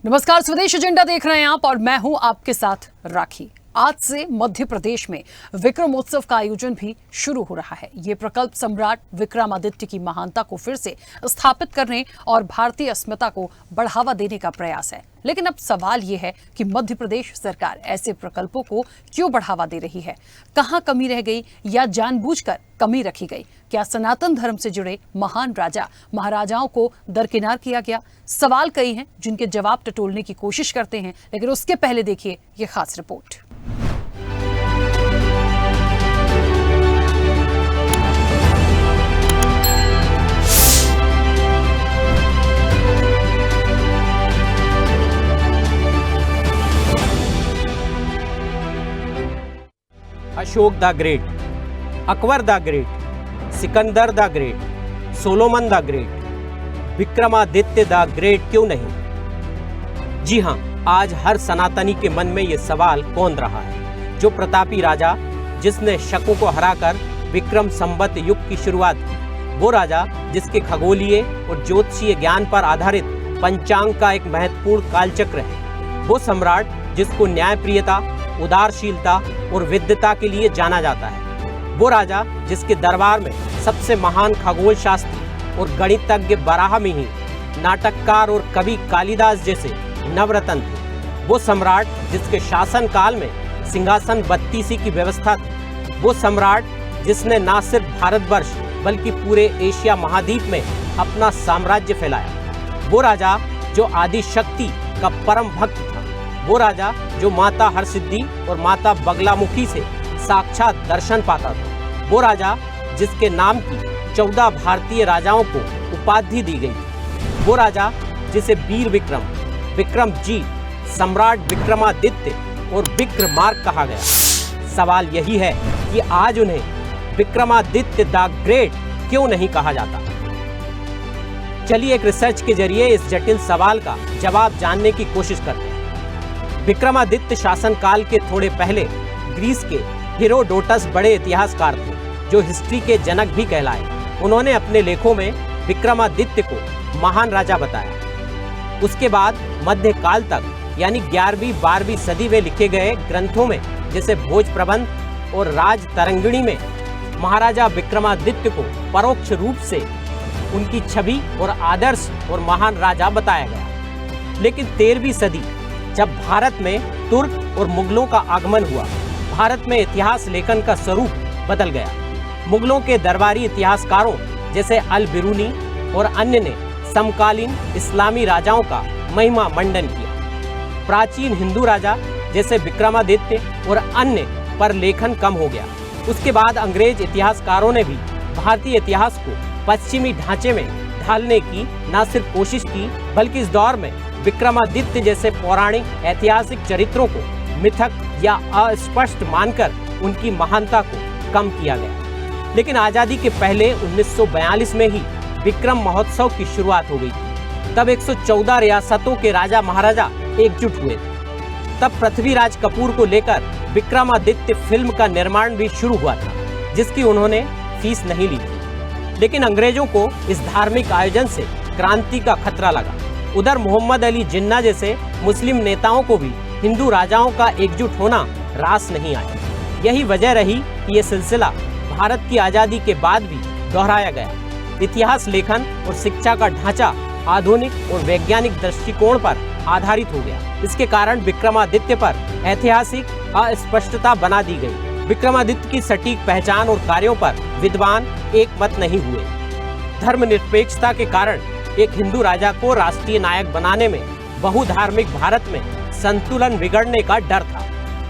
नमस्कार, स्वदेश एजेंडा देख रहे हैं आप और मैं हूं आपके साथ राखी। आज से मध्य प्रदेश में विक्रमोत्सव का आयोजन भी शुरू हो रहा है। ये प्रकल्प सम्राट विक्रमादित्य की महानता को फिर से स्थापित करने और भारतीय अस्मिता को बढ़ावा देने का प्रयास है। लेकिन अब सवाल ये है कि मध्य प्रदेश सरकार ऐसे प्रकल्पों को क्यों बढ़ावा दे रही है? कहां कमी रह गई या जानबूझकर कमी रखी गई? क्या सनातन धर्म से जुड़े महान राजा महाराजाओं को दरकिनार किया गया? सवाल कई हैं जिनके जवाब टटोलने की कोशिश करते हैं, लेकिन उसके पहले देखिए ये खास report. Ashok the great, Akbar the great, Sikandar the great, Solomon the great, Vikramaditya the great क्यों नहीं? जी हां, आज हर सनातनी के मन में ये सवाल कौन रहा है? जो प्रतापी राजा जिसने शकों को हराकर विक्रम संवत युग की शुरुआत की, वो राजा जिसके खगोलीय और ज्योतिषीय ज्ञान पर आधारित पंचांग का एक महत्वपूर्ण कालचक्र है, वो सम्राट जिसको न्यायप्रियता, उदारशीलता और विद्वता के लिए जाना जाता है, वो राजा जिसके दरबार में सबसे महान खगोल शास्त्री और गणितज्ञ बराहमिहि, नाटककार और कवि कालिदास जैसे नवरत्न थे, वो सम्राट जिसके शासन काल में सिंहासन बत्तीसी की व्यवस्था थी, वो सम्राट जिसने न सिर्फ भारतवर्ष बल्कि पूरे एशिया महाद्वीप में अपना साम्राज्य फैलाया, वो राजा जो आदि शक्ति का परम भक्त था, वो राजा जो माता हरसिद्धि और माता बगलामुखी से साक्षात दर्शन पाता था, वो राजा जिसके नाम की 14 भारतीय राजाओं को उपाधि दी गई थी, वो राजा जिसे वीर विक्रम, विक्रमजीत, सम्राट विक्रमादित्य और विक्रमार्क कहा गया। सवाल यही है कि आज उन्हें विक्रमादित्य द ग्रेट क्यों नहीं कहा जाता? चलिए एक रिसर्च के जरिए इस जटिल सवाल का जवाब जानने की कोशिश करते हैं। विक्रमादित्य शासनकाल के थोड़े पहले ग्रीस के हेरोडोटस बड़े इतिहासकार थे, जो हिस्ट्री के जनक भी कहलाए। उन्होंने अपने लेखों में विक्रमादित्य को महान राजा बताया। उसके बाद मध्यकाल तक यानी 11वीं 12वीं सदी में लिखे गए ग्रंथों में जैसे भोज प्रबंध और राज तरंगिणी में महाराजा विक्रमादित्य को परोक्ष रूप से उनकी छवि और आदर्श और महान राजा बताया गया। लेकिन 13वीं सदी जब भारत में तुर्क और मुगलों का आगमन हुआ, भारत में इतिहास लेखन का स्वरूप बदल गया। मुगलों के दरबारी इतिहासकारों जैसे अल बिरूनी और अन्य ने समकालीन इस्लामी राजाओं का महिमा मंडन किया। प्राचीन हिंदू राजा जैसे विक्रमादित्य और अन्य पर लेखन कम हो गया। उसके बाद अंग्रेज इतिहासकारों ने भी भारतीय इतिहास को पश्चिमी ढांचे में ढालने की न सिर्फ कोशिश की, बल्कि इस दौर में विक्रमादित्य जैसे पौराणिक ऐतिहासिक चरित्रों को मिथक या अस्पष्ट मानकर उनकी महानता को कम किया गया। लेकिन आज़ादी के पहले 1942 में ही विक्रम महोत्सव की शुरुआत हो गई थी। तब 114 रियासतों के राजा महाराजा एकजुट हुए थे। तब पृथ्वीराज कपूर को लेकर विक्रमादित्य फिल्म का निर्माण भी शुरू हुआ था, जिसकी उन्होंने फीस नहीं ली थी। लेकिन अंग्रेजों को इस धार्मिक आयोजन से क्रांति का खतरा लगा। उधर मोहम्मद अली जिन्ना जैसे मुस्लिम नेताओं को भी हिंदू राजाओं का एकजुट होना रास नहीं आया। यही वजह रही कि ये सिलसिला भारत की आज़ादी के बाद भी दोहराया गया। इतिहास लेखन और शिक्षा का ढांचा आधुनिक और वैज्ञानिक दृष्टिकोण पर आधारित हो गया। इसके कारण विक्रमादित्य पर ऐतिहासिक अस्पष्टता बना दी गई। विक्रमादित्य की सटीक पहचान और कार्यों पर विद्वान एक मत नहीं हुए। धर्मनिरपेक्षता के कारण एक हिंदू राजा को राष्ट्रीय नायक बनाने में बहुधार्मिक भारत में संतुलन बिगड़ने का डर था।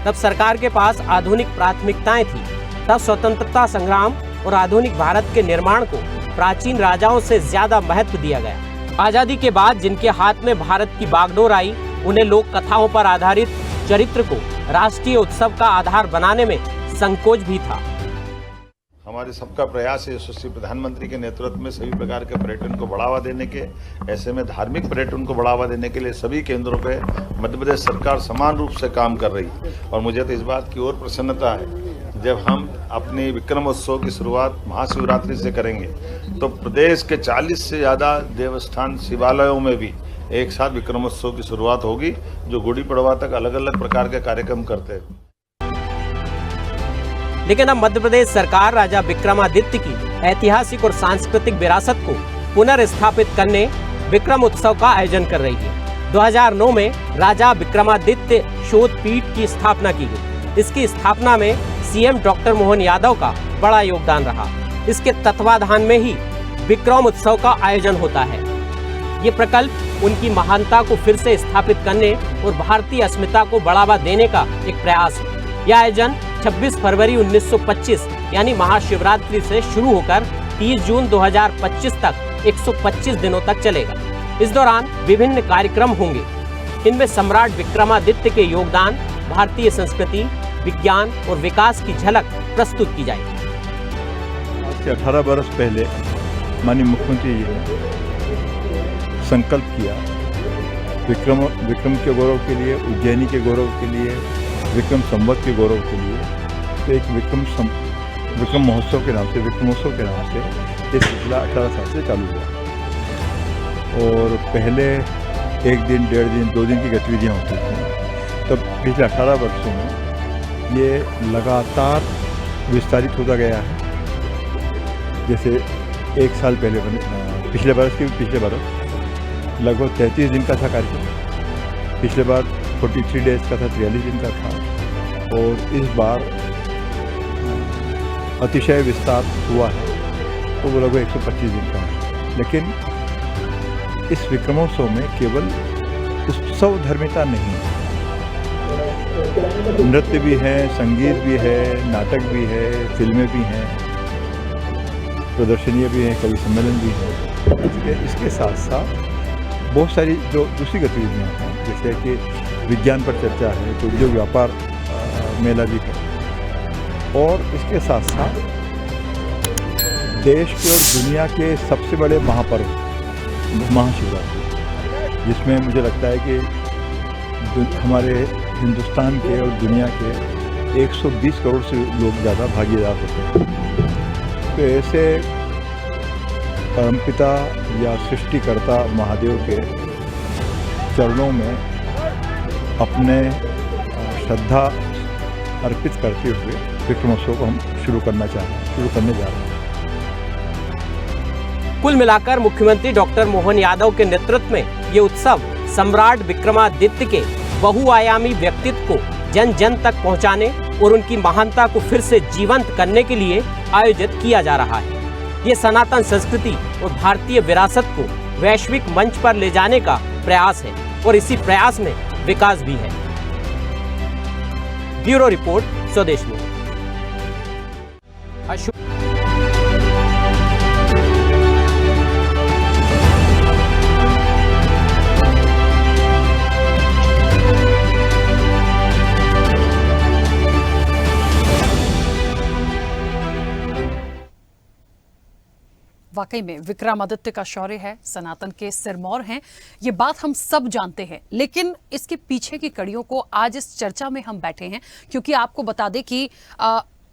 तब सरकार के पास आधुनिक प्राथमिकताएं थी। तब स्वतंत्रता संग्राम और आधुनिक भारत के निर्माण को प्राचीन राजाओं से ज्यादा महत्व दिया गया। आजादी के बाद जिनके हाथ में भारत की बागडोर आई, उन्हें लोक कथाओं पर आधारित चरित्र को राष्ट्रीय उत्सव का आधार बनाने में संकोच भी था। हमारे सबका प्रयास है यशस्वी प्रधानमंत्री के नेतृत्व में सभी प्रकार के पर्यटन को बढ़ावा देने के, ऐसे में धार्मिक पर्यटन को बढ़ावा देने के लिए सभी केंद्रों पे मध्य प्रदेश सरकार समान रूप से काम कर रही है। और मुझे तो इस बात की और प्रसन्नता है जब हम अपने विक्रमोत्सव की शुरुआत महाशिवरात्रि से करेंगे तो प्रदेश के 40 से ज़्यादा देवस्थान शिवालयों में भी एक साथ विक्रमोत्सव की शुरुआत होगी, जो गुड़ी पड़वा तक अलग अलग प्रकार के कार्यक्रम करते हैं। लेकिन अब मध्य प्रदेश सरकार राजा विक्रमादित्य की ऐतिहासिक और सांस्कृतिक विरासत को पुनर्स्थापित करने विक्रम उत्सव का आयोजन कर रही है। 2009 में राजा विक्रमादित्य शोध पीठ की स्थापना की गई। इसकी स्थापना में सीएम डॉक्टर मोहन यादव का बड़ा योगदान रहा। इसके तत्वाधान में ही विक्रम उत्सव का आयोजन होता है। ये प्रकल्प उनकी महानता को फिर से स्थापित करने और भारतीय अस्मिता को बढ़ावा देने का एक प्रयास है। यह आयोजन 26 फरवरी 1925 यानी महाशिवरात्रि से शुरू होकर 30 जून 2025 तक 125 दिनों तक चलेगा। इस दौरान विभिन्न कार्यक्रम होंगे। इनमें सम्राट विक्रमादित्य के योगदान, भारतीय संस्कृति, विज्ञान और विकास की झलक प्रस्तुत की जाएगी। आज से 18 वर्ष पहले माननीय मुख्यमंत्री जी ने संकल्प किया विक्रम के गौरव के लिए, उज्जैनी के गौरव के लिए, विक्रम संवत के गौरव के लिए। तो एक विक्रम महोत्सव के नाम से, विक्रमोत्सव के नाम से ये सिलसिला 18 साल से चालू हुआ। और पहले 1 दिन, 1.5 दिन, 2 दिन की गतिविधियाँ होती थी। तब पिछले 18 वर्षों में ये लगातार विस्तारित होता गया है। जैसे 1 साल पहले पिछले बरस लगभग 33 दिन का था कार्यक्रम। पिछले बार 43 डेज का था, 43 दिन का था। और इस बार अतिशय विस्तार हुआ है, तो वो लगभग 125 दिन का है। लेकिन इस विक्रमोत्सव में केवल उत्सव धर्मिता नहीं है, नृत्य भी है, संगीत भी है, नाटक भी है, फिल्में भी हैं, प्रदर्शनियाँ भी हैं, कवि सम्मेलन भी हैं। इसके साथ साथ बहुत सारी जो दूसरी गतिविधियाँ हैं, जैसे कि विज्ञान पर चर्चा है, तो उद्योग व्यापार मेला भी है। और इसके साथ साथ देश के और दुनिया के सबसे बड़े महापर्व महाशिवरात्रि, जिसमें मुझे लगता है कि हमारे हिंदुस्तान के और दुनिया के 120 करोड़ से लोग ज़्यादा भागीदार होते हैं। तो ऐसे परमपिता या सृष्टिकर्ता महादेव के चरणों में अपने श्रद्धा अर्पित करते हुए विक्रमोत्सव को हम शुरू करने जा रहे हैं। कुल मिलाकर मुख्यमंत्री डॉक्टर मोहन यादव के नेतृत्व में ये उत्सव सम्राट विक्रमादित्य के बहुआयामी व्यक्तित्व को जन जन तक पहुंचाने और उनकी महानता को फिर से जीवंत करने के लिए आयोजित किया जा रहा है। ये सनातन संस्कृति और भारतीय विरासत को वैश्विक मंच पर ले जाने का प्रयास है और इसी प्रयास में विकास भी है। ब्यूरो रिपोर्ट, स्वदेश न्यूज। वाकई में विक्रमादित्य का शौर्य है, सनातन के सिरमौर हैं, ये बात हम सब जानते हैं। लेकिन इसके पीछे की कड़ियों को आज इस चर्चा में हम बैठे हैं, क्योंकि आपको बता दें कि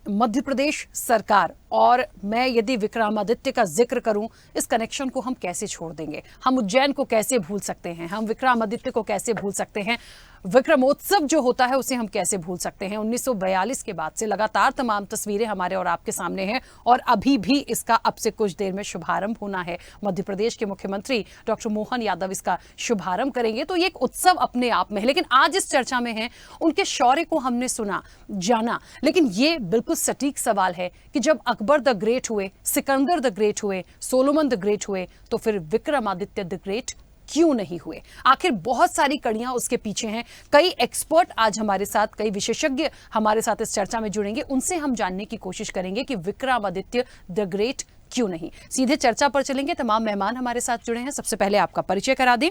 मध्य प्रदेश सरकार और मैं यदि विक्रमादित्य का जिक्र करूं, इस कनेक्शन को हम कैसे छोड़ देंगे? हम उज्जैन को कैसे भूल सकते हैं? हम विक्रमादित्य को कैसे भूल सकते हैं? विक्रमोत्सव जो होता है उसे हम कैसे भूल सकते हैं? 1942 के बाद से लगातार तमाम तस्वीरें हमारे और आपके सामने हैं और अभी भी इसका अब से कुछ देर में शुभारंभ होना है। मध्य प्रदेश के मुख्यमंत्री डॉक्टर मोहन यादव इसका शुभारंभ करेंगे। तो ये एक उत्सव अपने आप में है, लेकिन आज इस चर्चा में है उनके शौर्य को हमने सुना, जाना, लेकिन ये बिल्कुल सटीक सवाल है कि जब अकबर द ग्रेट हुए, सिकंदर द ग्रेट हुए, सोलोमन द ग्रेट हुए, तो फिर विक्रमादित्य द ग्रेट क्यों नहीं हुए? आखिर बहुत सारी कड़ियां उसके पीछे हैं। कई एक्सपर्ट आज हमारे साथ, कई विशेषज्ञ हमारे साथ इस चर्चा में जुड़ेंगे, उनसे हम जानने की कोशिश करेंगे कि विक्रमादित्य द ग्रेट क्यों नहीं। सीधे चर्चा पर चलेंगे। तमाम मेहमान हमारे साथ जुड़े हैं। सबसे पहले आपका परिचय करा दें।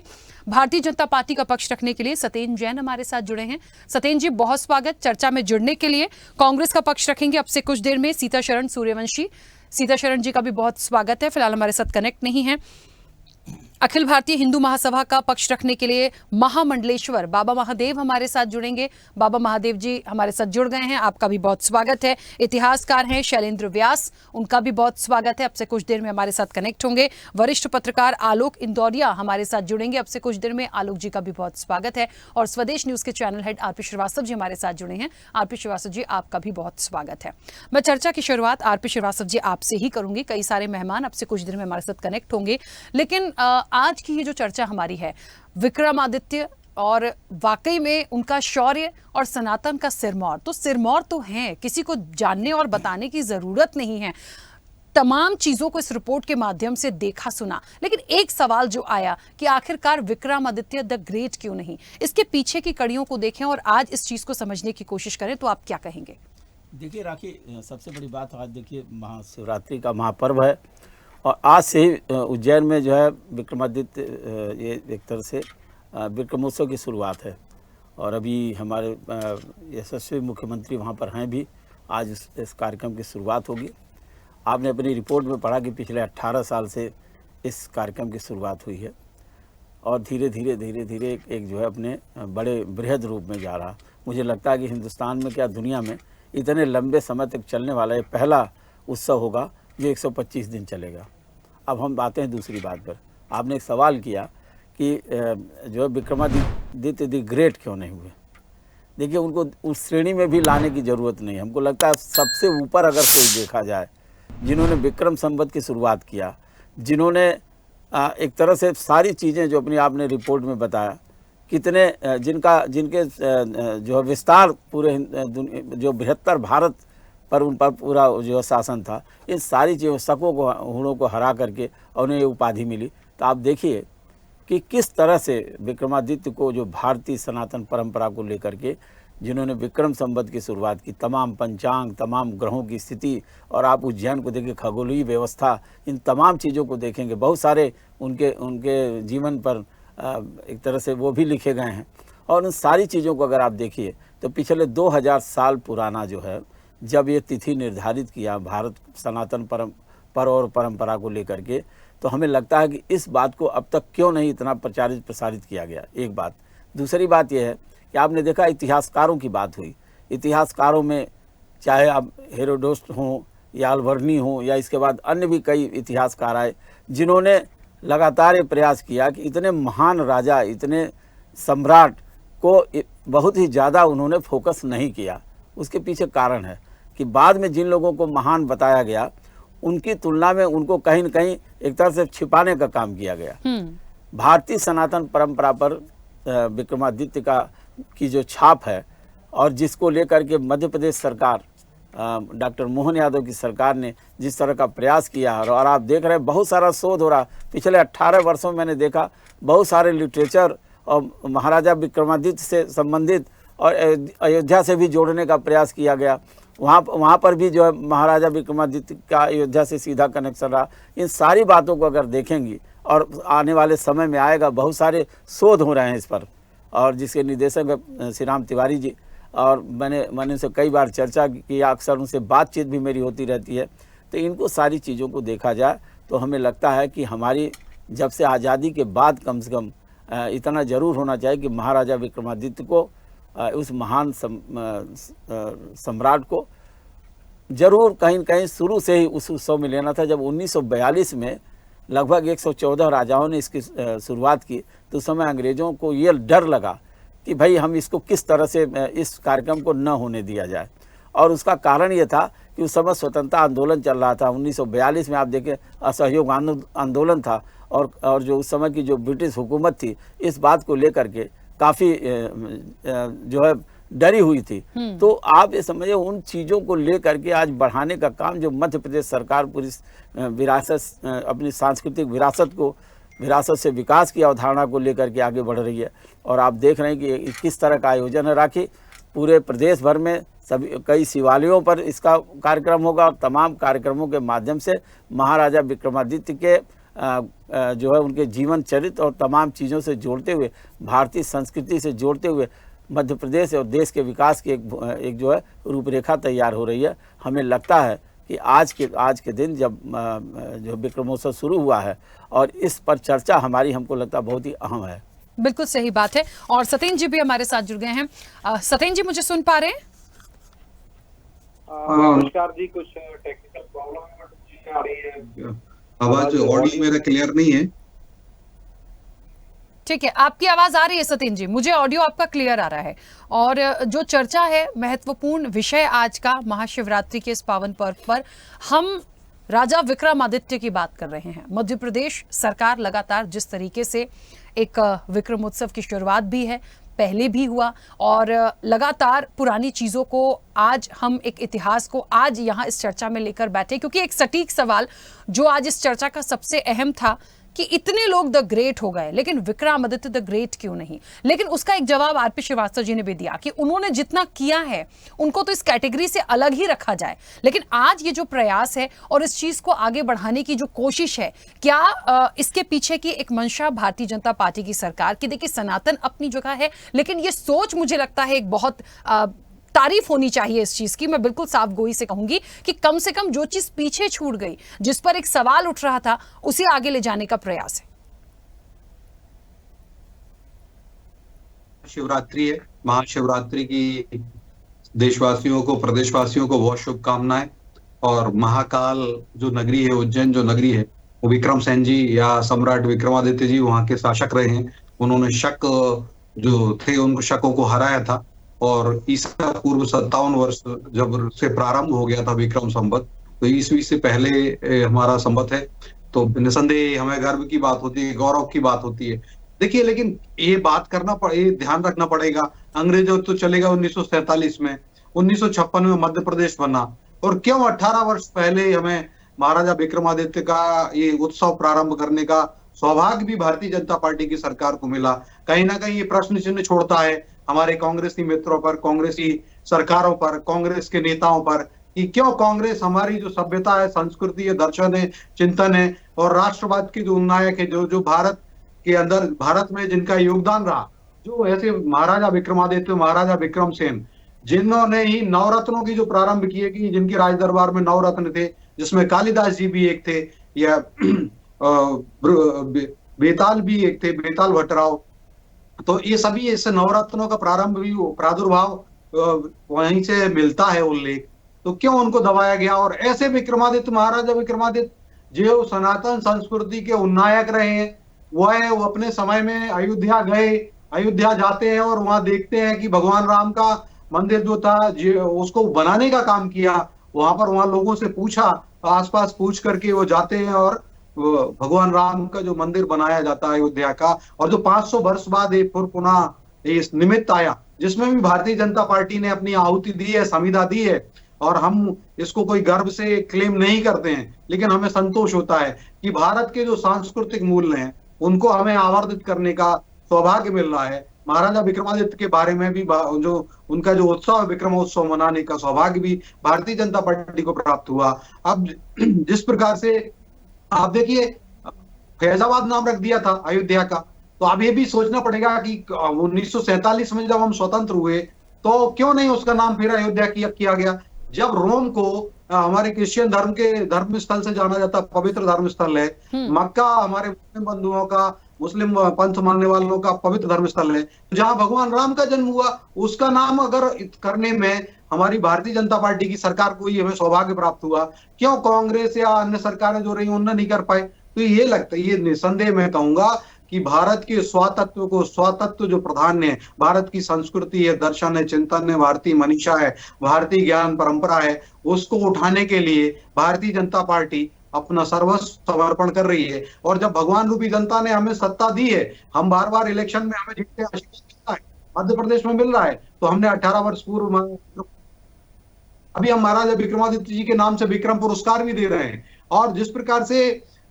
भारतीय जनता पार्टी का पक्ष रखने के लिए सतेन जैन हमारे साथ जुड़े हैं। सतेन जी, बहुत स्वागत चर्चा में जुड़ने के लिए। कांग्रेस का पक्ष रखेंगे अब से कुछ देर में सीताशरण सूर्यवंशी। सीताशरण जी का भी बहुत स्वागत है, फिलहाल हमारे साथ कनेक्ट नहीं है। अखिल भारतीय हिंदू महासभा का पक्ष रखने के लिए महामंडलेश्वर बाबा महादेव हमारे साथ जुड़ेंगे। बाबा महादेव जी हमारे साथ जुड़ गए हैं, आपका भी बहुत स्वागत है। इतिहासकार हैं शैलेंद्र व्यास, उनका भी बहुत स्वागत है, अब से कुछ देर में हमारे साथ कनेक्ट होंगे। वरिष्ठ पत्रकार आलोक इंदौरिया हमारे साथ जुड़ेंगे, अब से कुछ देर में। आलोक जी का भी बहुत स्वागत है। और स्वदेश न्यूज के channel head RP Srivastava ji हमारे साथ जुड़े हैं। आरपी श्रीवास्तव जी, आपका भी बहुत स्वागत है। मैं चर्चा की शुरुआत आरपी श्रीवास्तव जी आपसे ही करूंगी। कई सारे मेहमान अब से कुछ देर में हमारे साथ कनेक्ट होंगे, लेकिन आज की ये जो चर्चा हमारी है विक्रमादित्य और वाकई में उनका शौर्य और सनातन का सिरमौर, तो सिरमौर तो हैं, किसी को जानने और बताने की जरूरत नहीं है। तमाम चीजों को इस रिपोर्ट के माध्यम से देखा सुना, लेकिन एक सवाल जो आया कि आखिरकार विक्रमादित्य द ग्रेट क्यों नहीं। इसके पीछे की कड़ियों को देखें और आज इस चीज को समझने की कोशिश करें तो आप क्या कहेंगे? देखिए राखी, सबसे बड़ी बात आज देखिए महाशिवरात्रि का महापर्व है और आज से ही उज्जैन में जो है विक्रमादित्य ये एक तरह से विक्रमोत्सव की शुरुआत है। और अभी हमारे यशस्वी मुख्यमंत्री वहाँ पर हैं भी, आज इस कार्यक्रम की शुरुआत होगी। आपने अपनी रिपोर्ट में पढ़ा कि पिछले 18 साल से इस कार्यक्रम की शुरुआत हुई है और धीरे धीरे एक जो है अपने बड़े बृहद रूप में जा रहा। मुझे लगता है कि हिंदुस्तान में क्या दुनिया में इतने लंबे समय तक चलने वाला ये पहला उत्सव होगा जो 125 दिन चलेगा। अब हम आते हैं दूसरी बात पर। आपने एक सवाल किया कि जो है विक्रमादित्य द ग्रेट क्यों नहीं हुए। देखिए, उनको उस श्रेणी में भी लाने की ज़रूरत नहीं है। हमको लगता है सबसे ऊपर अगर कोई देखा जाए, जिन्होंने विक्रम संवत की शुरुआत किया, जिन्होंने एक तरह से सारी चीज़ें जो अपनी आपने रिपोर्ट में बताया, कितने जिनके जो है विस्तार पूरे जो बृहत्तर भारत पर उन पर पूरा जो शासन था, इन सारी चीज़ों शकों को हुड़ों को हरा करके उन्हें ये उपाधि मिली। तो आप देखिए कि किस तरह से विक्रमादित्य को जो भारतीय सनातन परंपरा को लेकर के जिन्होंने विक्रम संवत की शुरुआत की, तमाम पंचांग, तमाम ग्रहों की स्थिति, और आप उज्जैन को देखिए, खगोलीय व्यवस्था, इन तमाम चीज़ों को देखेंगे। बहुत सारे उनके जीवन पर एक तरह से वो भी लिखे गए हैं। और उन सारी चीज़ों को अगर आप देखिए तो पिछले 2000 साल पुराना जो है, जब ये तिथि निर्धारित किया भारत सनातन पर्व और परंपरा को लेकर के, तो हमें लगता है कि इस बात को अब तक क्यों नहीं इतना प्रसारित किया गया। एक बात। दूसरी बात यह है कि आपने देखा इतिहासकारों की बात हुई। इतिहासकारों में चाहे आप हेरोडोटस हों या अल्बर्नी हों या इसके बाद अन्य भी कई इतिहासकार आए, जिन्होंने लगातार ये प्रयास किया कि इतने महान राजा, इतने सम्राट को बहुत ही ज़्यादा उन्होंने फोकस नहीं किया। उसके पीछे कारण है कि बाद में जिन लोगों को महान बताया गया, उनकी तुलना में उनको कहीं न कहीं एक तरह से छिपाने का काम किया गया। भारतीय सनातन परंपरा पर विक्रमादित्य की जो छाप है और जिसको लेकर के मध्य प्रदेश सरकार, डॉक्टर मोहन यादव की सरकार ने जिस तरह का प्रयास किया, और आप देख रहे हैं बहुत सारा शोध हो रहा। पिछले 18 वर्षों में मैंने देखा बहुत सारे लिटरेचर और महाराजा विक्रमादित्य से संबंधित और अयोध्या से भी जोड़ने का प्रयास किया गया। वहाँ पर भी जो है महाराजा विक्रमादित्य का अयोध्या से सीधा कनेक्शन रहा। इन सारी बातों को अगर देखेंगी, और आने वाले समय में आएगा, बहुत सारे शोध हो रहे हैं इस पर, और जिसके निदेशक श्री राम तिवारी जी, और मैंने उनसे कई बार चर्चा की, अक्सर उनसे बातचीत भी मेरी होती रहती है। तो इनको सारी चीज़ों को देखा जाए तो हमें लगता है कि हमारी जब से आज़ादी के बाद कम से कम इतना ज़रूर होना चाहिए कि महाराजा विक्रमादित्य को, उस महान सम्राट को जरूर कहीं न कहीं शुरू से ही उस उत्सव में लेना था। जब 1942 में लगभग 114 राजाओं ने इसकी शुरुआत की, तो उस समय अंग्रेज़ों को ये डर लगा कि भाई हम इसको किस तरह से इस कार्यक्रम को न होने दिया जाए। और उसका कारण ये था कि उस समय स्वतंत्रता आंदोलन चल रहा था। 1942 में आप देखें असहयोग आंदोलन था, और जो उस समय की जो ब्रिटिश हुकूमत थी, इस बात को लेकर के काफ़ी जो है डरी हुई थी। तो आप ये समझिए, उन चीज़ों को लेकर के आज बढ़ाने का काम जो मध्य प्रदेश सरकार पूरी विरासत, अपनी सांस्कृतिक विरासत से विकास की अवधारणा को लेकर के आगे बढ़ रही है। और आप देख रहे हैं कि किस तरह का आयोजन है। राखी, पूरे प्रदेश भर में सभी कई शिवालयों पर इसका कार्यक्रम होगा, और तमाम कार्यक्रमों के माध्यम से महाराजा विक्रमादित्य के जो है उनके जीवन चरित्र और तमाम चीज़ों से जोड़ते हुए, भारतीय संस्कृति से जोड़ते हुए मध्य प्रदेश और देश के विकास की एक जो है रूपरेखा तैयार हो रही है। हमें लगता है कि कि आज के दिन जब जो विक्रमोत्सव शुरू हुआ है और इस पर चर्चा हमारी, हमको लगता है बहुत ही अहम है। बिल्कुल सही बात है। और सत्येंद्र जी भी हमारे साथ जुड़ गए हैं। सत्येंद्र जी, मुझे सुन पा रहे हैं? नमस्कार जी, कुछ टेक्निकल प्रॉब्लम आ रही है, आवाज ऑडियो मेरा क्लियर नहीं है। ठीक है, आपकी आवाज आ रही है सत्येंद्र जी, मुझे ऑडियो आपका क्लियर आ रहा है। और जो चर्चा है, महत्वपूर्ण विषय आज का महाशिवरात्रि के इस पावन पर्व पर हम राजा विक्रमादित्य की बात कर रहे हैं। मध्य प्रदेश सरकार लगातार जिस तरीके से एक विक्रमोत्सव की शुरुआत भी है, पहले भी हुआ, और लगातार पुरानी चीज़ों को आज हम एक इतिहास को आज यहाँ इस चर्चा में लेकर बैठे, क्योंकि एक सटीक सवाल जो आज इस चर्चा का सबसे अहम था कि इतने लोग द ग्रेट हो गए, लेकिन विक्रमादित्य द ग्रेट क्यों नहीं? लेकिन उसका एक जवाब आरपी श्रीवास्तव जी ने भी दिया कि उन्होंने जितना किया है उनको तो इस कैटेगरी से अलग ही रखा जाए। लेकिन आज ये जो प्रयास है और इस चीज को आगे बढ़ाने की जो कोशिश है, क्या इसके पीछे की एक मंशा भारतीय जनता पार्टी की सरकार की? देखिए, सनातन अपनी जगह है, लेकिन ये सोच मुझे लगता है एक बहुत तारीफ होनी चाहिए इस चीज की। मैं बिल्कुल साफ गोई से कहूंगी कि कम से कम जो चीज पीछे छूट गई, जिस पर एक सवाल उठ रहा था, उसे आगे ले जाने का प्रयास है। शिवरात्रि है, महाशिवरात्रि की देशवासियों को, प्रदेशवासियों को बहुत शुभकामनाएं। और महाकाल जो नगरी है, उज्जैन जो नगरी है, वो विक्रम सेन जी या सम्राट विक्रमादित्य जी वहां के शासक रहे हैं। उन्होंने शक जो थे, उनको शकों को हराया था। और ईसा पूर्व 57 वर्ष जब से प्रारंभ हो गया था विक्रम संवत, तो ईसवी से पहले हमारा संवत है। तो निसंदेह हमें गर्व की बात होती है, गौरव की बात होती है। देखिए, लेकिन ये ध्यान रखना पड़ेगा, अंग्रेजों तो चलेगा 1947 में, 1956 में मध्य प्रदेश बना, और क्यों 18 वर्ष पहले हमें महाराजा विक्रमादित्य का ये उत्सव प्रारंभ करने का सौभाग्य भी भारतीय जनता पार्टी की सरकार को मिला। कहीं ना कहीं ये प्रश्न चिन्ह छोड़ता है हमारे कांग्रेसी मित्रों पर, कांग्रेसी सरकारों पर, कांग्रेस के नेताओं पर, कि क्यों कांग्रेस हमारी जो सभ्यता है, संस्कृति है, दर्शन है, चिंतन है और राष्ट्रवाद के जो नायक है, जो भारत के अंदर, भारत में जिनका योगदान रहा, जो ऐसे महाराजा विक्रमादित्य, महाराजा विक्रमसेन, जिन्होंने ही नवरत्नों की जो प्रारंभ किए, कि जिनके राज दरबार में नवरत्न थे, जिसमें कालिदास जी भी एक थे, या बेताल भी एक थे, बेताल भट्टराव। तो ये सभी ऐसे नवरत्नों का प्रारंभ भी, प्रादुर्भाव वहीं से मिलता है उल्लेख। तो क्यों उनको दबाया गया? और ऐसे विक्रमादित्य, महाराजा विक्रमादित्य जो सनातन संस्कृति के उन्नायक रहे हैं, वो अपने समय में अयोध्या गए, अयोध्या जाते हैं और वहां देखते हैं कि भगवान राम का मंदिर जो था, उसको बनाने का काम किया। वहां लोगों से पूछा, आसपास पूछ करके वो जाते हैं और भगवान राम का जो मंदिर बनाया जाता है अयोध्या का, और जो 500 वर्ष बाद एक पुनः इस निमित्त आया, जिसमें भी भारतीय जनता पार्टी ने अपनी आहुति दी है, संविदा दी है। और हम इसको कोई गर्व से क्लेम नहीं करते हैं, लेकिन हमें संतोष होता है कि भारत के जो सांस्कृतिक मूल्य हैं, उनको हमें आवर्धित करने का सौभाग्य मिल रहा है। महाराजा विक्रमादित्य के बारे में भी जो उनका जो उत्सव है, विक्रमोत्सव मनाने का सौभाग्य भी भारतीय जनता पार्टी को प्राप्त हुआ। अब जिस प्रकार से आप देखिए, फैजाबाद नाम रख दिया था अयोध्या का, तो अब ये भी सोचना पड़ेगा कि 1947 में जब हम स्वतंत्र हुए, तो क्यों नहीं उसका नाम फिर अयोध्या किया गया? जब रोम को हमारे क्रिश्चियन धर्म के धर्म स्थल से जाना जाता, पवित्र धर्म स्थल है, मक्का हमारे मुस्लिम बंधुओं का, मुस्लिम पंथ मानने वालों का पवित्र धर्म स्थल है, जहां भगवान राम का जन्म हुआ, उसका नाम अगर करने में हमारी भारतीय जनता पार्टी की सरकार को ही हमें सौभाग्य प्राप्त हुआ, क्यों कांग्रेस या अन्य सरकारें जो रही उन्होंने नहीं कर पाए? तो ये लगता है, ये निसंदेह मैं कहूंगा कि भारत के स्वातत्व जो प्रधान है, भारत की संस्कृति है, दर्शन है, चिंतन है, भारतीय मनीषा है, भारतीय ज्ञान परंपरा है, उसको उठाने के लिए भारतीय जनता पार्टी अपना सर्वस्व समर्पण कर रही है। और जब भगवान रूपी जनता ने हमें सत्ता दी है, हम बार बार इलेक्शन में हमें जीतने आशीर्वाद मिलता है, मध्य प्रदेश में मिल रहा है, तो हमने 18 वर्ष पूर्व अभी हम महाराजा विक्रमादित्य जी के नाम से विक्रम पुरस्कार भी दे रहे हैं। और जिस प्रकार से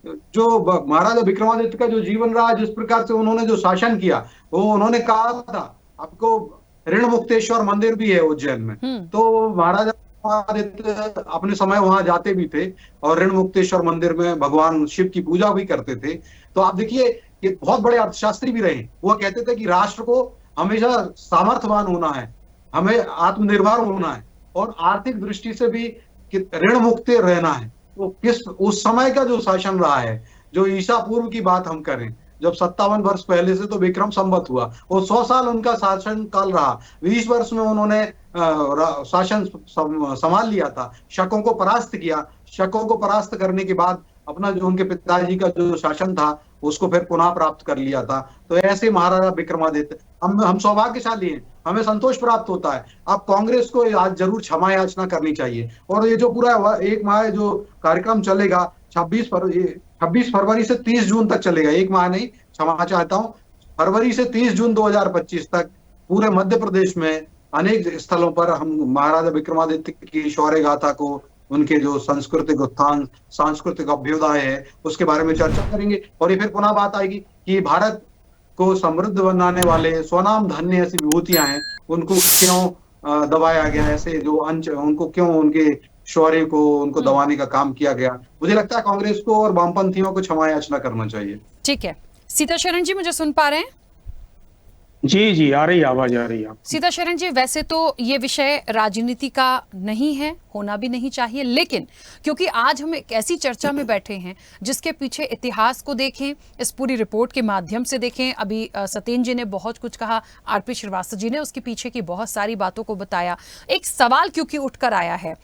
जो महाराजा विक्रमादित्य का जो जीवन रहा, जिस प्रकार से उन्होंने जो शासन किया, वो उन्होंने कहा था, आपको ऋण मुक्तेश्वर मंदिर भी है उज्जैन में, तो महाराजा विक्रमादित्य अपने समय वहां जाते भी थे और ऋण मुक्तेश्वर मंदिर में भगवान शिव की पूजा भी करते थे। तो आप देखिए, ये बहुत बड़े अर्थशास्त्री भी रहे। वो कहते थे कि राष्ट्र को हमेशा सामर्थ्यवान होना है, हमें आत्मनिर्भर होना है, और आर्थिक दृष्टि से भी कि ऋण मुक्त रहना है, तो किस उस समय का जो शासन रहा है, जो ईसा पूर्व की बात हम करें, जब 57 वर्ष पहले से तो विक्रम संवत हुआ, वो 100 साल उनका शासन काल रहा। 20 वर्ष में उन्होंने शासन संभाल लिया था, शकों को परास्त किया। शकों को परास्त करने के बाद अपना जो उनके पिताजी का जो शासन था उसको फिर पुनः प्राप्त कर लिया था। तो ऐसे महाराजा विक्रमादित्य, हम सौभाग्यशाली हैं, हमें संतोष प्राप्त होता है। अब कांग्रेस को आज जरूर क्षमा याचना करनी चाहिए। और ये जो पूरा एक माह जो कार्यक्रम चलेगा 26 फरवरी से 30 जून तक चलेगा, एक माह नहीं, क्षमा चाहता हूँ, फरवरी से 30 जून 2025 तक पूरे मध्य प्रदेश में अनेक स्थलों पर हम महाराजा विक्रमादित्य की शौर्य गाथा को, उनके जो सांस्कृतिक उत्थान, सांस्कृतिक अभ्युदय है, उसके बारे में चर्चा करेंगे। और ये फिर पुनः बात आएगी कि भारत को समृद्ध बनाने वाले स्वनाम धन्य ऐसी विभूतियां हैं, उनको क्यों दबाया गया, ऐसे जो अंश उनको क्यों, उनके शौर्य को उनको दबाने का काम किया गया। मुझे लगता है कांग्रेस को और वामपंथियों को क्षमा याचना करना चाहिए। ठीक है, सीताशरण जी मुझे सुन पा रहे हैं? जी जी, आ रही आवाज, आ रही है। सीताशरण जी, वैसे तो ये विषय राजनीति का नहीं है, होना भी नहीं चाहिए, लेकिन क्योंकि आज हम एक ऐसी चर्चा में बैठे हैं जिसके पीछे इतिहास को देखें, इस पूरी रिपोर्ट के माध्यम से देखें। अभी सत्येंद्र जी ने बहुत कुछ कहा, आरपी श्रीवास्तव जी ने उसके पीछे की बहुत सारी बातों को बताया। एक सवाल क्योंकि उठकर आया है,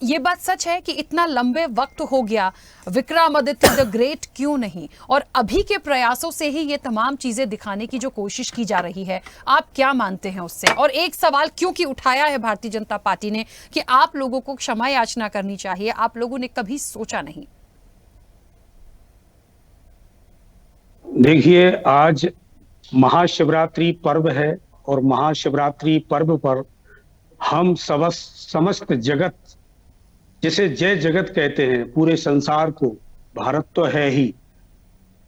ये बात सच है कि इतना लंबे वक्त हो गया, विक्रमादित्य द ग्रेट क्यों नहीं, और अभी के प्रयासों से ही ये तमाम चीजें दिखाने की जो कोशिश की जा रही है, आप क्या मानते हैं उससे? और एक सवाल क्योंकि उठाया है भारतीय जनता पार्टी ने कि आप लोगों को क्षमा याचना करनी चाहिए, आप लोगों ने कभी सोचा नहीं? देखिए, आज महाशिवरात्रि पर्व है और महाशिवरात्रि पर्व पर हम समस्त जगत, जिसे जय जगत कहते हैं, पूरे संसार को, भारत तो है ही,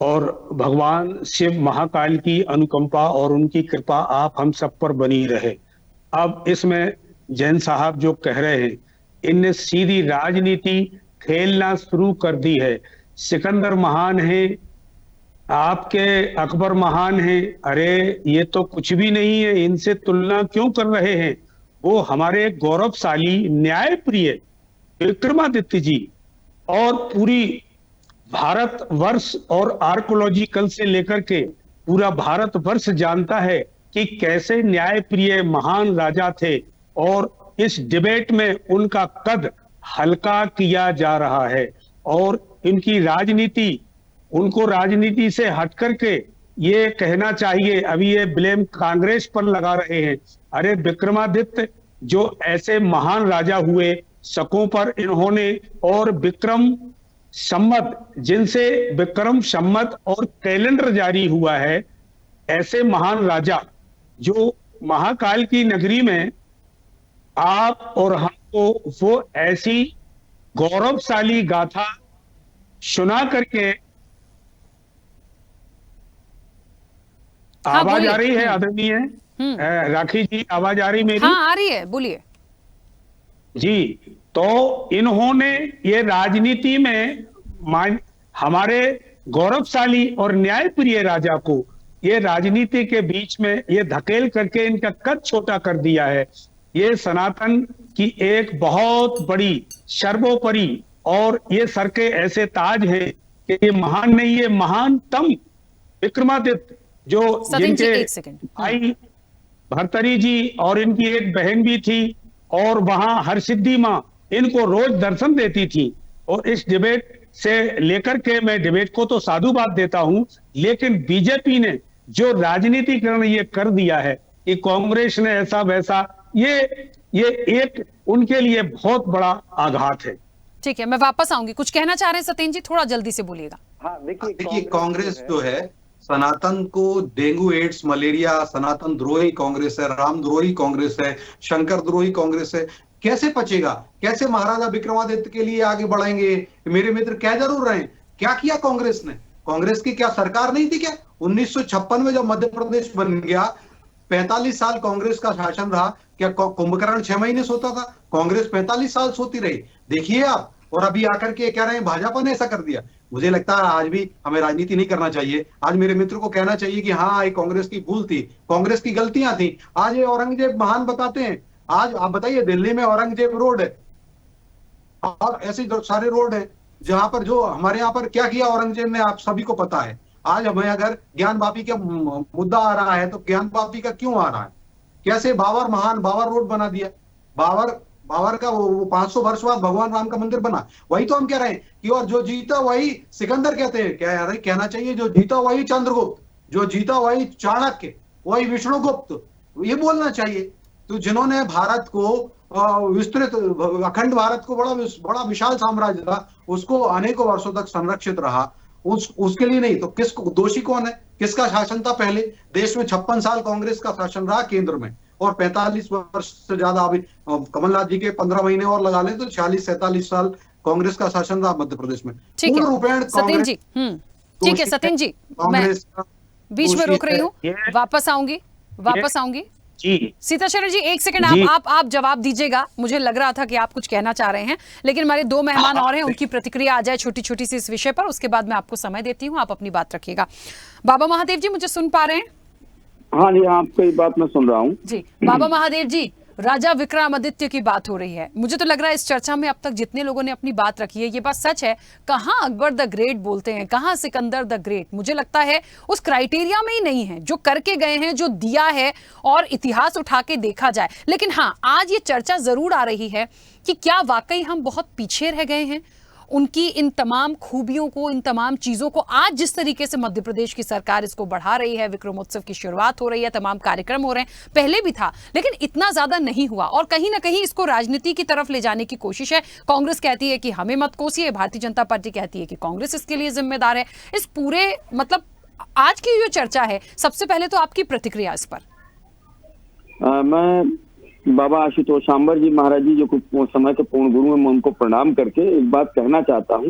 और भगवान शिव महाकाल की अनुकंपा और उनकी कृपा आप हम सब पर बनी रहे। अब इसमें जैन साहब जो कह रहे हैं, इनने सीधी राजनीति खेलना शुरू कर दी है। सिकंदर महान है, आपके अकबर महान है, अरे ये तो कुछ भी नहीं है, इनसे तुलना क्यों कर रहे हैं? वो हमारे गौरवशाली न्यायप्रिय विक्रमादित्य जी, और पूरी भारत वर्ष और आर्कोलॉजिकल से लेकर के पूरा भारत वर्ष जानता है कि कैसे न्यायप्रिय महान राजा थे, और इस डिबेट में उनका कद हल्का किया जा रहा है। और इनकी राजनीति, उनको राजनीति से हट करके ये कहना चाहिए, अभी ये ब्लेम कांग्रेस पर लगा रहे हैं। अरे विक्रमादित्य जो ऐसे महान राजा हुए, शकों पर इन्होंने, और विक्रम संवत, जिनसे विक्रम संवत और कैलेंडर जारी हुआ है, ऐसे महान राजा जो महाकाल की नगरी में आप और हमको वो ऐसी गौरवशाली गाथा सुना करके, आवाज आ रही है आदरणीय राखी जी, आवाज आ रही मेरी? हाँ आ रही है, बोलिए जी। तो इन्होंने ये राजनीति में हमारे गौरवशाली और न्यायप्रिय राजा को ये राजनीति के बीच में ये धकेल करके इनका कद छोटा कर दिया है। ये सनातन की एक बहुत बड़ी सर्वोपरि, और ये सर के ऐसे ताज हैं कि ये महान नहीं, ये महानतम विक्रमादित्य, जो जिनके भाई भर्तरी जी और इनकी एक बहन भी थी, और वहां हरसिद्धि माँ इनको रोज दर्शन देती थी। और इस डिबेट से लेकर के, मैं डिबेट को तो साधुवाद देता हूं, लेकिन बीजेपी ने जो राजनीतिकरण ये कर दिया है कि कांग्रेस ने ऐसा वैसा, ये एक उनके लिए बहुत बड़ा आघात है। ठीक है, मैं वापस आऊंगी। कुछ कहना चाह रहे हैं सत्येंद्र जी, थोड़ा जल्दी से बोलिएगा। हाँ देखिए, कांग्रेस जो है सनातन को डेंगू, एड्स, मलेरिया, सनातन द्रोही कांग्रेस है, राम द्रोही कांग्रेस है, शंकर द्रोही कांग्रेस है। कैसे पचेगा? कैसे महाराजा विक्रमादित्य के लिए आगे बढ़ेंगे? मेरे मित्र कह जरूर रहे हैं, क्या किया कांग्रेस ने? कांग्रेस की क्या सरकार नहीं थी क्या? 1956 में जब मध्य प्रदेश बन गया, 45 साल कांग्रेस का शासन रहा। क्या कुंभकर्ण 6 महीने सोता था? कांग्रेस 45 साल सोती रही। देखिए आप, और अभी आकर के कह रहे हैं भाजपा ने ऐसा कर दिया। मुझे लगता है आज भी हमें राजनीति नहीं करना चाहिए। आज मेरे मित्र को कहना चाहिए कि हाँ, ये कांग्रेस की भूल थी, कांग्रेस की गलतियां थी। आज ये औरंगजेब महान बताते हैं। आज आप बताइए, दिल्ली में औरंगजेब रोड है, और ऐसे सारे रोड है जहां पर, जो हमारे यहाँ पर क्या किया औरंगजेब ने, आप सभी को पता है। आज हमें अगर ज्ञान वापी का मुद्दा आ रहा है तो ज्ञान वापी का क्यों आ रहा है? कैसे बाबर, महान बाबर रोड बना दिया, बाबर का वो 500 वर्ष बाद भगवान राम का मंदिर बना। वही तो हम कह रहे हैं कि और जो जीता वही सिकंदर कहते हैं, क्या यार कहना चाहिए, जो जीता वही चंद्रगुप्त, जो जीता वही चाणक्य, वही विष्णुगुप्त, ये बोलना चाहिए। तो जिन्होंने भारत को विस्तृत, अखंड भारत को बड़ा विशाल साम्राज्य था, उसको अनेकों वर्षों तक संरक्षित रहा, उसके लिए नहीं तो किसको, दोषी कौन है? किसका शासन था पहले? देश में 56 साल कांग्रेस का शासन रहा केंद्र में, और 45 वर्ष से ज्यादा, अभी कमलनाथ जी के 15 महीने और लगा लें तो 46-47 साल कांग्रेस का शासन रहा मध्य प्रदेश में। ठीक है सतीन जी, ठीक है सतीन जी, मैं बीच में रोक रही हूँ, वापस आऊंगी जी। सीताशरण जी एक सेकंड, आप जवाब दीजिएगा। मुझे लग रहा था कि आप कुछ कहना चाह रहे हैं, लेकिन हमारे दो मेहमान और हैं, उनकी प्रतिक्रिया आ जाए छोटी छोटी सी इस विषय पर, उसके बाद मैं आपको समय देती हूँ, आप अपनी बात रखिएगा। बाबा महादेव जी मुझे सुन पा रहे हैं? हाँ जी, आपकी बात मैं सुन रहा हूँ जी। बाबा महादेव जी, राजा विक्रमादित्य की बात हो रही है, मुझे तो लग रहा है इस चर्चा में अब तक जितने लोगों ने अपनी बात रखी है, ये बात सच है, कहाँ अकबर द ग्रेट बोलते हैं, कहाँ सिकंदर द ग्रेट, मुझे लगता है उस क्राइटेरिया में ही नहीं है, जो करके गए हैं, जो दिया है, और इतिहास उठा के देखा जाए। लेकिन हाँ, आज ये चर्चा जरूर आ रही है कि क्या वाकई हम बहुत पीछे रह गए हैं उनकी इन तमाम खूबियों को, इन तमाम चीजों को। आज जिस तरीके से मध्य प्रदेश की सरकार इसको बढ़ा रही है, विक्रमोत्सव की शुरुआत हो रही है, तमाम कार्यक्रम हो रहे हैं, पहले भी था लेकिन इतना ज्यादा नहीं हुआ, और कहीं ना कहीं इसको राजनीति की तरफ ले जाने की कोशिश है। कांग्रेस कहती है कि हमें मत कोसिए, भारतीय जनता पार्टी कहती है कि कांग्रेस इसके लिए जिम्मेदार है। इस पूरे मतलब आज की जो चर्चा है, सबसे पहले तो आपकी प्रतिक्रिया इस पर। मैं बाबा आशुतोष सांबर जी महाराज जी, जो समय के पूर्ण गुरु हैं, मैं उनको प्रणाम करके एक बात कहना चाहता हूँ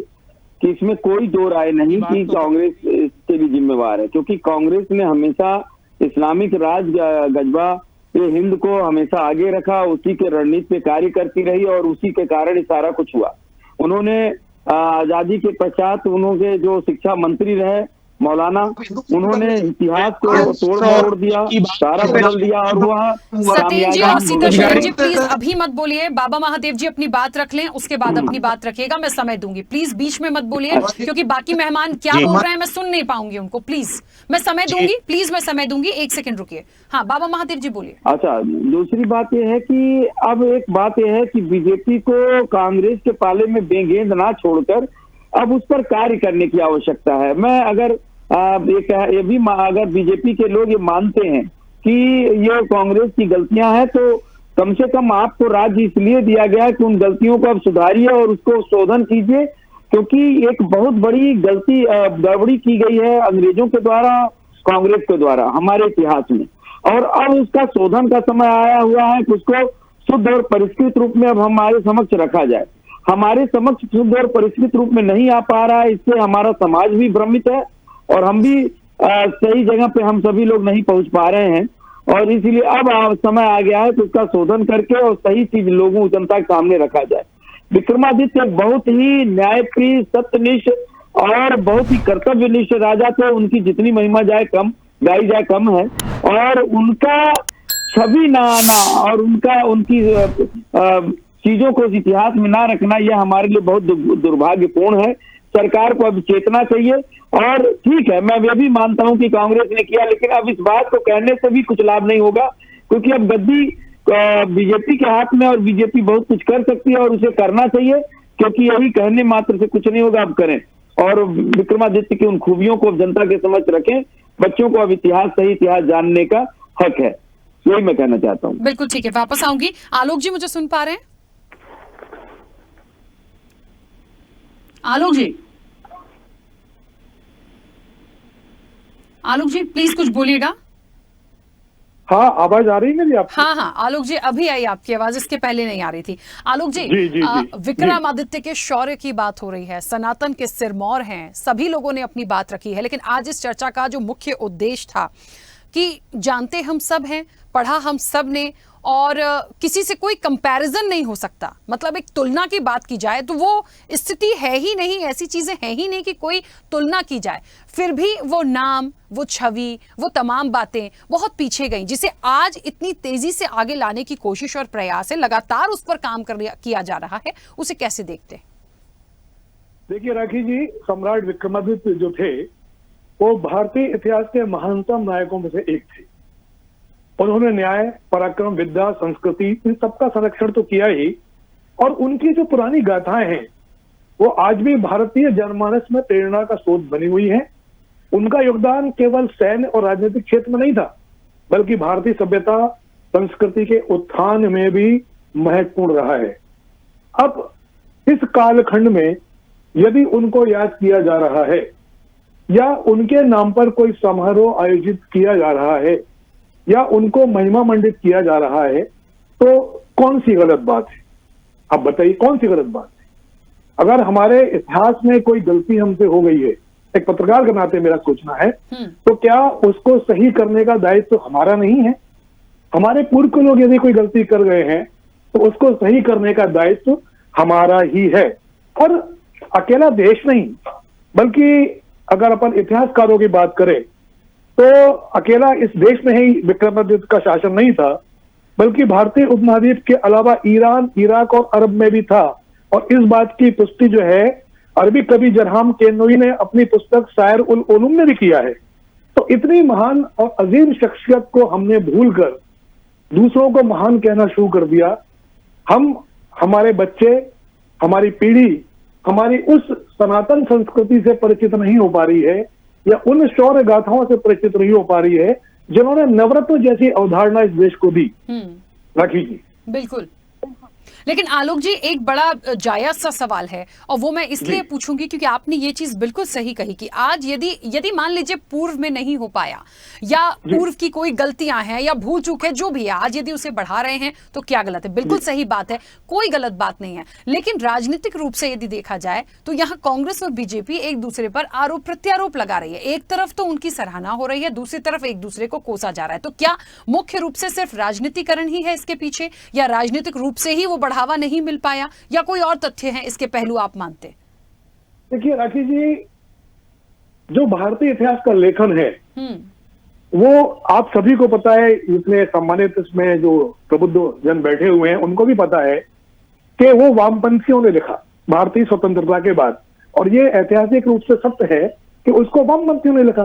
कि इसमें कोई दो राय नहीं कि कांग्रेस इसके भी जिम्मेवार है, क्योंकि कांग्रेस ने हमेशा इस्लामिक राज गजबा ये हिंद को हमेशा आगे रखा, उसी के रणनीति पे कार्य करती रही, और उसी के कारण ये सारा कुछ हुआ। उन्होंने आजादी के पश्चात उन्होंने जो शिक्षा मंत्री रहे मौलाना, उन्होंने इतिहास को तोड़ दिया, सारा बदल दिया, और वह सतीन जी और सीताशरण जी प्लीज अभी मत बोलिए, बाबा महादेव जी अपनी बात रख लें, उसके बाद अपनी बात रखिएगा, मैं समय दूंगी। प्लीज बीच में मत बोलिए, क्योंकि बाकी मेहमान क्या बोल रहे हैं मैं सुन नहीं पाऊंगी उनको। प्लीज मैं समय दूंगी, प्लीज मैं समय दूंगी, एक सेकंड रुकिए। हाँ बाबा महादेव जी बोलिए। अच्छा, दूसरी बात यह है कि अब एक बात यह है कि बीजेपी को कांग्रेस के पाले में बेगेंद ना छोड़कर अब उस पर कार्य करने की आवश्यकता है। मैं अगर ये भी अगर बीजेपी के लोग ये मानते हैं कि ये कांग्रेस की गलतियां हैं, तो कम से कम आपको राज्य इसलिए दिया गया है कि उन गलतियों को अब सुधारिए और उसको शोधन कीजिए, क्योंकि एक बहुत बड़ी गड़बड़ी की गई है अंग्रेजों के द्वारा, कांग्रेस के द्वारा हमारे इतिहास में, और अब उसका शोधन का समय आया हुआ है कि उसको शुद्ध और परिष्कृत रूप में अब हमारे समक्ष रखा जाए। हमारे समक्ष शुद्ध और परिष्कृत रूप में नहीं आ पा रहा है, इससे हमारा समाज भी भ्रमित है, और हम भी सही जगह पे हम सभी लोग नहीं पहुंच पा रहे हैं, और इसीलिए अब समय आ गया है कि उसका शोधन करके और सही चीज लोगों जनता के सामने रखा जाए। विक्रमादित्य बहुत ही न्यायप्रिय, सत्यनिष्ठ और बहुत ही कर्तव्यनिष्ठ राजा थे। उनकी जितनी महिमा गाई जाए कम है, और उनका छवि ना आना और उनकी चीजों को इतिहास में ना रखना, यह हमारे लिए बहुत दुर्भाग्यपूर्ण है। सरकार को अब चेतना चाहिए, और ठीक है, मैं यह भी मानता हूं कि कांग्रेस ने किया, लेकिन अब इस बात को कहने से भी कुछ लाभ नहीं होगा, क्योंकि अब गद्दी बीजेपी के हाथ में, और बीजेपी बहुत कुछ कर सकती है और उसे करना चाहिए, क्योंकि यही कहने मात्र से कुछ नहीं होगा। अब करें, और विक्रमादित्य की उन खूबियों को जनता के समक्ष रखें। बच्चों को अब सही इतिहास जानने का हक है, यही मैं कहना चाहता हूँ। बिल्कुल ठीक है, वापस आऊंगी। आलोक जी मुझे सुन पा रहे हैं? आलोक जी प्लीज कुछ बोलिएगा। हाँ, आवाज आ रही है मेरी आपको? हाँ आलोक जी अभी आई आपकी आवाज, इसके पहले नहीं आ रही थी। आलोक जी, विक्रमादित्य के शौर्य की बात हो रही है, सनातन के सिरमौर हैं, सभी लोगों ने अपनी बात रखी है, लेकिन आज इस चर्चा का जो मुख्य उद्देश्य था कि जानते हम सब हैं, पढ़ा हम सब ने, और किसी से कोई कंपैरिजन नहीं हो सकता, मतलब एक तुलना की बात की जाए तो वो स्थिति है ही नहीं, ऐसी चीजें हैं ही नहीं कि कोई तुलना की जाए। फिर भी वो नाम, वो छवि, वो तमाम बातें बहुत पीछे गई, जिसे आज इतनी तेजी से आगे लाने की कोशिश और प्रयास है, लगातार उस पर काम किया जा रहा है, उसे कैसे देखते हैं? देखिए राखी जी, सम्राट विक्रमादित्य जो थे वो भारतीय इतिहास के महानतम नायकों में से एक थे। उन्होंने न्याय, पराक्रम, विद्या, संस्कृति, इन सबका संरक्षण तो किया ही, और उनकी जो पुरानी गाथाएं हैं वो आज भी भारतीय जनमानस में प्रेरणा का स्रोत बनी हुई है। उनका योगदान केवल सैन्य और राजनीतिक क्षेत्र में नहीं था, बल्कि भारतीय सभ्यता, संस्कृति के उत्थान में भी महत्वपूर्ण रहा है। अब इस कालखंड में यदि उनको याद किया जा रहा है या उनके नाम पर कोई समारोह आयोजित किया जा रहा है या उनको महिमा मंडित किया जा रहा है, तो कौन सी गलत बात है? आप बताइए, कौन सी गलत बात है? अगर हमारे इतिहास में कोई गलती हमसे हो गई है, एक पत्रकार के नाते मेरा सोचना है, तो क्या उसको सही करने का दायित्व तो हमारा नहीं है? हमारे पूर्व के लोग यदि कोई गलती कर गए हैं तो उसको सही करने का दायित्व हमारा ही है। और अकेला देश नहीं, बल्कि अगर अपन इतिहासकारों की बात करें तो अकेला इस देश में ही विक्रमादित्य का शासन नहीं था, बल्कि भारतीय उपमहाद्वीप के अलावा ईरान, इराक और अरब में भी था। और इस बात की पुष्टि जो है अरबी कवि जरहाम केनोई ने अपनी पुस्तक शायर उल उलूम में भी किया है। तो इतनी महान और अजीम शख्सियत को हमने भूलकर दूसरों को महान कहना शुरू कर दिया। हम, हमारे बच्चे, हमारी पीढ़ी हमारी उस सनातन संस्कृति से परिचित नहीं हो पा रही है या उन शौर्य गाथाओं से परिचित नहीं हो पा रही है जिन्होंने नवरत्न जैसी अवधारणा इस देश को दी। राखी जी, बिल्कुल। लेकिन आलोक जी, एक बड़ा जायज सा सवाल है, और वो मैं इसलिए पूछूंगी क्योंकि आपने ये चीज बिल्कुल सही कही कि आज यदि मान लीजिए पूर्व में नहीं हो पाया या पूर्व की कोई गलतियां हैं या भूल चूक है, जो भी है, आज यदि उसे बढ़ा रहे हैं तो क्या गलत है? बिल्कुल सही बात है, कोई गलत बात नहीं है। लेकिन राजनीतिक रूप से यदि देखा जाए तो यहाँ कांग्रेस और बीजेपी एक दूसरे पर आरोप प्रत्यारोप लगा रही है। एक तरफ तो उनकी सराहना हो रही है, दूसरी तरफ एक दूसरे को कोसा जा रहा है। तो क्या मुख्य रूप से सिर्फ राजनीतिकरण ही है इसके पीछे, या राजनीतिक रूप से ही वो बढ़ावा नहीं मिल पाया, या कोई और तथ्य हैं इसके पहलू आप मानते? देखिए राखी जी, जो भारतीय इतिहास का लेखन है वो आप सभी को पता है, इतने सम्मानित इसमें जो प्रबुद्ध जन बैठे हुए हैं उनको भी पता है कि वो वामपंथियों ने लिखा भारतीय स्वतंत्रता के बाद, और ये ऐतिहासिक रूप से सत्य है कि उसको वामपंथियों ने लिखा।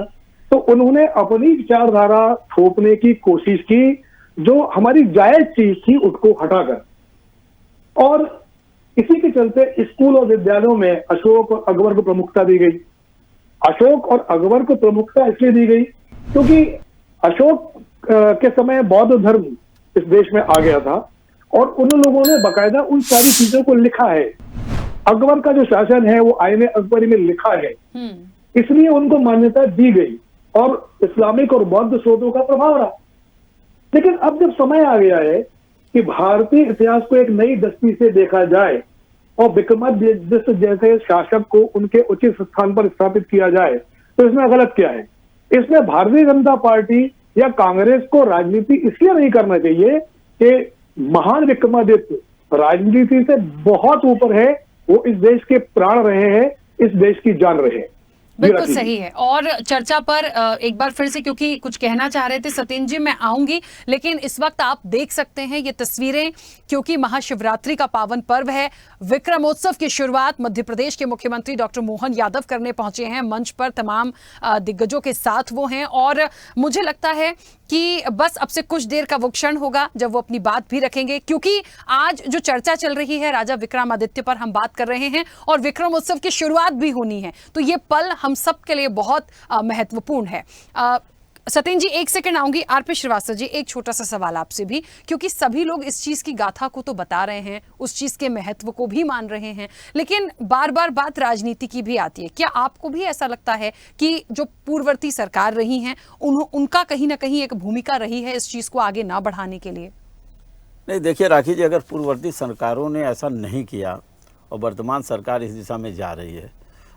तो उन्होंने अपनी विचारधारा थोपने की कोशिश की, जो हमारी जायज चीज थी उसको हटाकर, और इसी के चलते स्कूल और विद्यालयों में अशोक और अकबर को प्रमुखता दी गई। अशोक और अकबर को प्रमुखता इसलिए दी गई क्योंकि अशोक के समय बौद्ध धर्म इस देश में आ गया था और उन लोगों ने बाकायदा उन सारी चीजों को लिखा है। अकबर का जो शासन है वो आईने अकबरी में लिखा है, इसलिए उनको मान्यता दी गई और इस्लामिक और बौद्ध स्रोतों का प्रभाव रहा। लेकिन अब जब समय आ गया है कि भारतीय इतिहास को एक नई दृष्टि से देखा जाए और विक्रमादित्य जैसे शासक को उनके उचित स्थान पर स्थापित किया जाए, तो इसमें गलत क्या है? इसमें भारतीय जनता पार्टी या कांग्रेस को राजनीति इसलिए नहीं करना चाहिए कि महान विक्रमादित्य राजनीति से बहुत ऊपर है, वो इस देश के प्राण रहे हैं, इस देश की जान रहे हैं। बिल्कुल सही है। और चर्चा पर एक बार फिर से, क्योंकि कुछ कहना चाह रहे थे सत्येंद्र जी, मैं आऊंगी, लेकिन इस वक्त आप देख सकते हैं ये तस्वीरें, क्योंकि महाशिवरात्रि का पावन पर्व है। विक्रमोत्सव की शुरुआत मध्य प्रदेश के मुख्यमंत्री डॉक्टर मोहन यादव करने पहुंचे हैं। मंच पर तमाम दिग्गजों के साथ वो हैं, और मुझे लगता है कि बस अब से कुछ देर का वो क्षण होगा जब वो अपनी बात भी रखेंगे, क्योंकि आज जो चर्चा चल रही है राजा विक्रमादित्य पर हम बात कर रहे हैं और विक्रमोत्सव की शुरुआत भी होनी है, तो ये पल हम सब के लिए बहुत महत्वपूर्ण है। सत्येंद्र जी, एक सेकंड आऊंगी। आरपी श्रीवास्तव जी, एक छोटा सा सवाल आपसे भी, क्योंकि सभी लोग इस चीज की गाथा को तो बता रहे हैं, उस चीज के महत्व को भी मान रहे हैं, लेकिन बार बार बात राजनीति की भी आती है। क्या आपको भी ऐसा लगता है कि जो पूर्ववर्ती सरकार रही हैं उनका कहीं ना कहीं एक भूमिका रही है इस चीज को आगे ना बढ़ाने के लिए? नहीं, देखिए राखी जी, अगर पूर्ववर्ती सरकारों ने ऐसा नहीं किया और वर्तमान सरकार इस दिशा में जा रही है,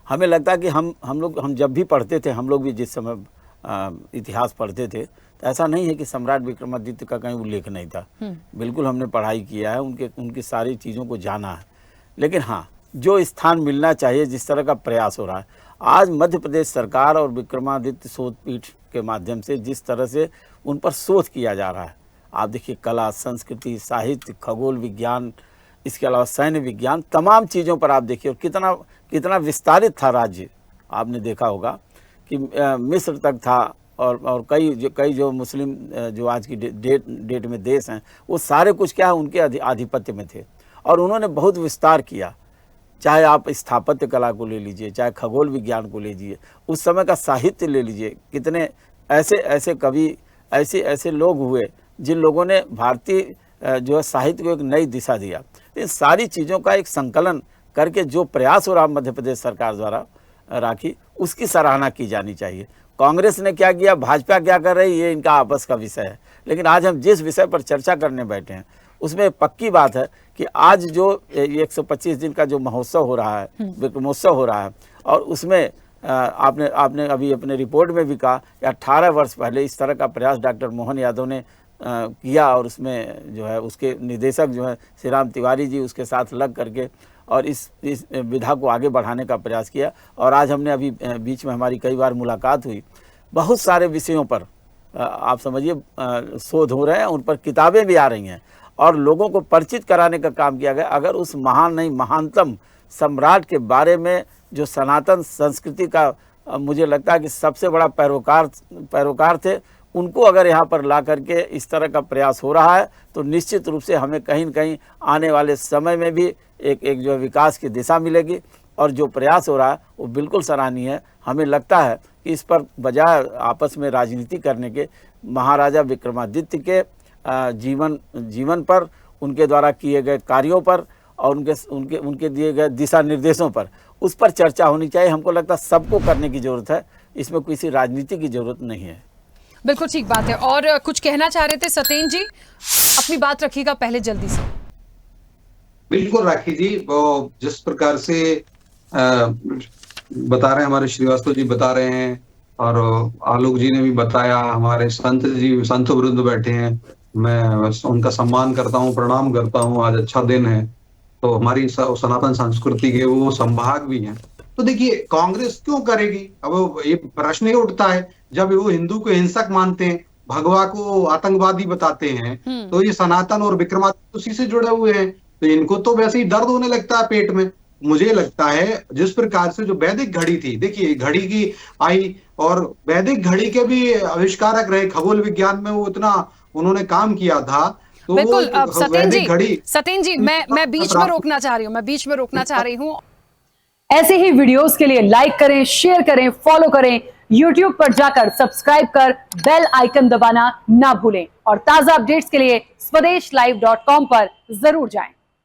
हमें लगता है कि हम जब भी पढ़ते थे, हम लोग भी जिस समय इतिहास पढ़ते थे, तो ऐसा नहीं है कि सम्राट विक्रमादित्य का कहीं उल्लेख नहीं था। बिल्कुल हमने पढ़ाई किया है, उनकी सारी चीज़ों को जाना है। लेकिन हाँ, जो स्थान मिलना चाहिए, जिस तरह का प्रयास हो रहा है आज मध्य प्रदेश सरकार और विक्रमादित्य शोध पीठ के माध्यम से, जिस तरह से उन पर शोध किया जा रहा है, आप देखिए कला, संस्कृति, साहित्य, खगोल विज्ञान, इसके अलावा सैन्य विज्ञान, तमाम चीज़ों पर आप देखिए। और कितना विस्तारित था राज्य। आपने देखा होगा कि मिस्र तक था और कई जो मुस्लिम जो आज की डेट में देश हैं, वो सारे कुछ क्या है उनके आधिपत्य में थे। और उन्होंने बहुत विस्तार किया। चाहे आप स्थापत्य कला को ले लीजिए, चाहे खगोल विज्ञान को ले लीजिए, उस समय का साहित्य ले लीजिए, कितने ऐसे कवि, ऐसे लोग हुए जिन लोगों ने भारतीय जो है साहित्य को एक नई दिशा दिया। इन सारी चीज़ों का एक संकलन करके जो प्रयास हो रहा मध्य प्रदेश सरकार द्वारा राखी, उसकी सराहना की जानी चाहिए। कांग्रेस ने क्या किया, भाजपा क्या कर रही है, ये इनका आपस का विषय है। लेकिन आज हम जिस विषय पर चर्चा करने बैठे हैं, उसमें पक्की बात है कि आज जो 125 दिन का जो महोत्सव हो रहा है, विक्रमोत्सव हो रहा है, और उसमें आपने अभी अपने रिपोर्ट में भी कहा कि 18 वर्ष पहले इस तरह का प्रयास डॉक्टर मोहन यादव ने किया, और उसमें जो है उसके निदेशक जो है श्री राम तिवारी जी उसके साथ लग करके और इस विधा को आगे बढ़ाने का प्रयास किया। और आज हमने अभी बीच में हमारी कई बार मुलाकात हुई, बहुत सारे विषयों पर आप समझिए शोध हो रहे हैं, उन पर किताबें भी आ रही हैं और लोगों को परिचित कराने का काम किया गया। अगर उस महान नहीं महानतम सम्राट के बारे में जो सनातन संस्कृति का मुझे लगता है कि सबसे बड़ा पैरोकार थे, उनको अगर यहाँ पर ला करके इस तरह का प्रयास हो रहा है, तो निश्चित रूप से हमें कहीं न कहीं आने वाले समय में भी एक जो विकास की दिशा मिलेगी। और जो प्रयास हो रहा है वो बिल्कुल सराहनीय है। हमें लगता है कि इस पर बजाय आपस में राजनीति करने के, महाराजा विक्रमादित्य के जीवन पर, उनके द्वारा किए गए कार्यों पर और उनके दिए गए दिशा निर्देशों पर, उस पर चर्चा होनी चाहिए। हमको लगता है सबको करने की ज़रूरत है, इसमें किसी राजनीति की ज़रूरत नहीं है। बिल्कुल ठीक बात है। और कुछ कहना चाह रहे थे सत्येंद्र जी, अपनी बात रखिएगा पहले जल्दी से। बिल्कुल राखी जी, वो जिस प्रकार से बता रहे हैं, हमारे श्रीवास्तव जी बता रहे हैं और आलोक जी ने भी बताया, हमारे संत वृंद बैठे हैं, मैं उनका सम्मान करता हूँ, प्रणाम करता हूँ। आज अच्छा दिन है, तो हमारी सनातन संस्कृति के वो संभाग भी हैं। तो देखिए कांग्रेस क्यों करेगी, अब ये प्रश्न ही उठता है। जब वो हिंदू को हिंसक मानते हैं, भगवा को आतंकवादी बताते हैं, तो ये सनातन और विक्रमादित्य उसी से जुड़े हुए हैं, तो इनको तो वैसे ही दर्द होने लगता है पेट में। मुझे लगता है जिस प्रकार से जो वैदिक घड़ी थी, देखिए घड़ी की आई और वैदिक घड़ी के भी आविष्कारक रहे, खगोल विज्ञान में वो इतना उन्होंने काम किया था। तो बिल्कुल सत्येंद्र जी मैं बीच में रोकना चाह रही हूँ। ऐसे ही वीडियोस के लिए लाइक करें, शेयर करें, फॉलो करें, YouTube पर जाकर सब्सक्राइब कर बेल आइकन दबाना ना भूलें और ताजा अपडेट्स के लिए स्वदेशलाइव.com पर जरूर जाएं।